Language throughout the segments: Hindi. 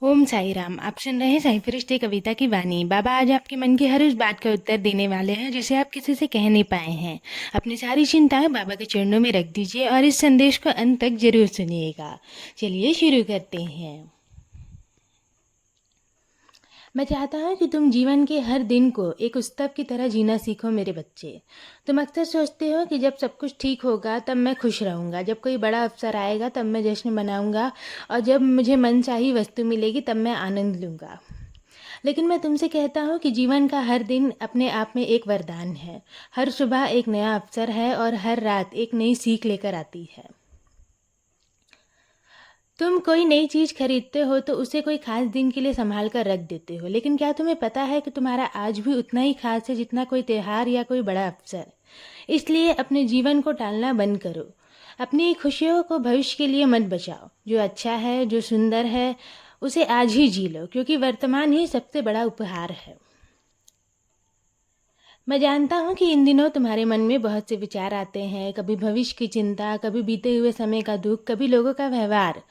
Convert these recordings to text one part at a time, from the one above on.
ओम साई राम। आप सुन रहे हैं साई फरिश्ते कविता की वाणी। बाबा आज आपके मन की हर उस बात का उत्तर देने वाले हैं जिसे आप किसी से कह नहीं पाए हैं। अपनी सारी चिंताएं बाबा के चरणों में रख दीजिए और इस संदेश को अंत तक जरूर सुनिएगा। चलिए शुरू करते हैं। मैं चाहता हूँ कि तुम जीवन के हर दिन को एक उत्सव की तरह जीना सीखो मेरे बच्चे। तुम अक्सर सोचते हो कि जब सब कुछ ठीक होगा तब मैं खुश रहूँगा, जब कोई बड़ा अवसर आएगा तब मैं जश्न मनाऊँगा और जब मुझे मनचाही वस्तु मिलेगी तब मैं आनंद लूँगा। लेकिन मैं तुमसे कहता हूँ कि जीवन का हर दिन अपने आप में एक वरदान है। हर सुबह एक नया अवसर है और हर रात एक नई सीख लेकर आती है। तुम कोई नई चीज़ खरीदते हो तो उसे कोई खास दिन के लिए संभाल कर रख देते हो, लेकिन क्या तुम्हें पता है कि तुम्हारा आज भी उतना ही खास है जितना कोई त्योहार या कोई बड़ा अवसर। इसलिए अपने जीवन को टालना बंद करो। अपनी खुशियों को भविष्य के लिए मत बचाओ। जो अच्छा है, जो सुंदर है, उसे आज ही जी लो, क्योंकि वर्तमान ही सबसे बड़ा उपहार है। मैं जानता हूँ कि इन दिनों तुम्हारे मन में बहुत से विचार आते हैं, कभी भविष्य की चिंता, कभी बीते हुए समय का दुख, कभी लोगों का व्यवहार,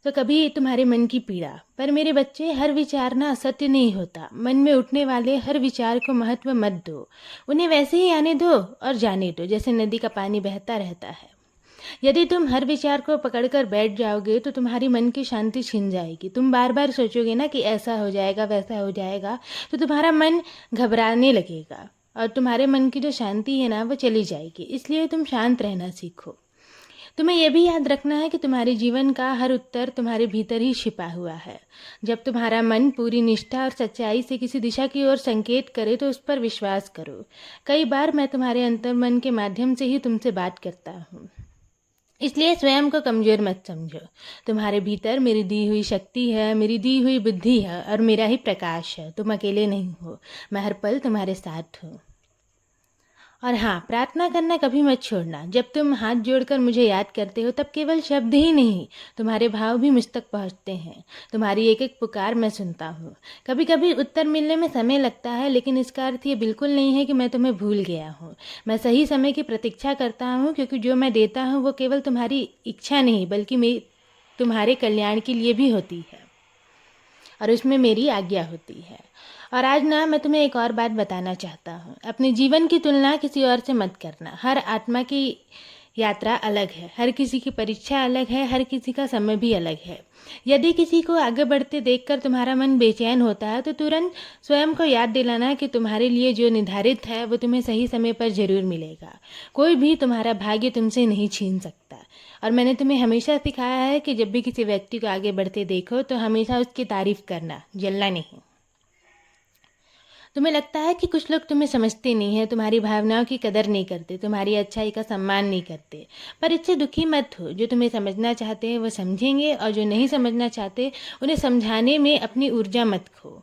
तो कभी तुम्हारे मन की पीड़ा। पर मेरे बच्चे, हर विचार ना सत्य नहीं होता। मन में उठने वाले हर विचार को महत्व मत दो। उन्हें वैसे ही आने दो और जाने दो, जैसे नदी का पानी बहता रहता है। यदि तुम हर विचार को पकड़कर बैठ जाओगे तो तुम्हारी मन की शांति छिन जाएगी। तुम बार बार सोचोगे ना कि ऐसा हो जाएगा, वैसा हो जाएगा, तो तुम्हारा मन घबराने लगेगा और तुम्हारे मन की जो शांति है ना वो चली जाएगी। इसलिए तुम शांत रहना सीखो। तुम्हें यह भी याद रखना है कि तुम्हारे जीवन का हर उत्तर तुम्हारे भीतर ही छिपा हुआ है। जब तुम्हारा मन पूरी निष्ठा और सच्चाई से किसी दिशा की ओर संकेत करे तो उस पर विश्वास करो। कई बार मैं तुम्हारे अंतर्मन के माध्यम से ही तुमसे बात करता हूँ, इसलिए स्वयं को कमज़ोर मत समझो। तुम्हारे भीतर मेरी दी हुई शक्ति है, मेरी दी हुई बुद्धि है और मेरा ही प्रकाश है। तुम अकेले नहीं हो, मैं हर पल तुम्हारे साथ हूँ। और हाँ, प्रार्थना करना कभी मत छोड़ना। जब तुम हाथ जोड़कर मुझे याद करते हो तब केवल शब्द ही नहीं, तुम्हारे भाव भी मुझ तक पहुँचते हैं। तुम्हारी एक एक पुकार मैं सुनता हूँ। कभी कभी उत्तर मिलने में समय लगता है, लेकिन इसका अर्थ ये बिल्कुल नहीं है कि मैं तुम्हें भूल गया हूँ। मैं सही समय की प्रतीक्षा करता हूँ, क्योंकि जो मैं देता हूँ वो केवल तुम्हारी इच्छा नहीं बल्कि तुम्हारे कल्याण के लिए भी होती है और उसमें मेरी आज्ञा होती है। और आज ना मैं तुम्हें एक और बात बताना चाहता हूँ। अपने जीवन की तुलना किसी और से मत करना। हर आत्मा की यात्रा अलग है, हर किसी की परीक्षा अलग है, हर किसी का समय भी अलग है। यदि किसी को आगे बढ़ते देखकर तुम्हारा मन बेचैन होता है तो तुरंत स्वयं को याद दिलाना कि तुम्हारे लिए जो निर्धारित है वो तुम्हें सही समय पर जरूर मिलेगा। कोई भी तुम्हारा भाग्य तुमसे नहीं छीन सकता। और मैंने तुम्हें हमेशा सिखाया है कि जब भी किसी व्यक्ति को आगे बढ़ते देखो तो हमेशा उसकी तारीफ करना, जलना नहीं। तुम्हें लगता है कि कुछ लोग तुम्हें समझते नहीं हैं, तुम्हारी भावनाओं की कदर नहीं करते, तुम्हारी अच्छाई का सम्मान नहीं करते। पर इससे दुखी मत हो। जो तुम्हें समझना चाहते हैं वो समझेंगे और जो नहीं समझना चाहते उन्हें समझाने में अपनी ऊर्जा मत खो।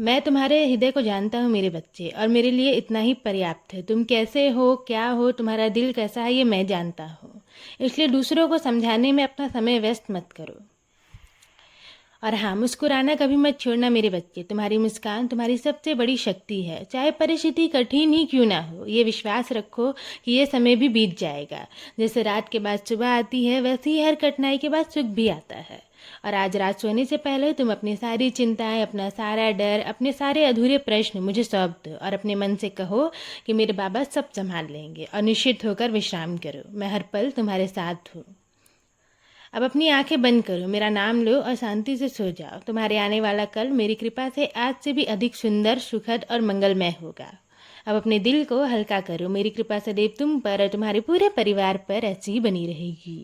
मैं तुम्हारे हृदय को जानता हूँ मेरे बच्चे, और मेरे लिए इतना ही पर्याप्त है। तुम कैसे हो, क्या हो, तुम्हारा दिल कैसा है, ये मैं जानता हूँ। इसलिए दूसरों को समझाने में अपना समय व्यस्त मत करो। और हाँ, मुस्कुराना कभी मत छोड़ना मेरे बच्चे। तुम्हारी मुस्कान तुम्हारी सबसे बड़ी शक्ति है। चाहे परिस्थिति कठिन ही क्यों ना हो, ये विश्वास रखो कि ये समय भी बीत जाएगा। जैसे रात के बाद सुबह आती है, वैसे ही हर कठिनाई के बाद सुख भी आता है। और आज रात सोने से पहले तुम अपनी सारी चिंताएं, अपना सारा डर, अपने सारे अधूरे प्रश्न मुझे सौंप दो और अपने मन से कहो कि मेरे बाबा सब संभाल लेंगे। और निश्चित होकर विश्राम करो, मैं हर पल तुम्हारे साथ हूँ। अब अपनी आंखें बंद करो, मेरा नाम लो और शांति से सो जाओ। तुम्हारे आने वाला कल मेरी कृपा से आज से भी अधिक सुंदर, सुखद और मंगलमय होगा। अब अपने दिल को हल्का करो। मेरी कृपा सदैव तुम पर और तुम्हारे पूरे परिवार पर ऐसी ही बनी रहेगी।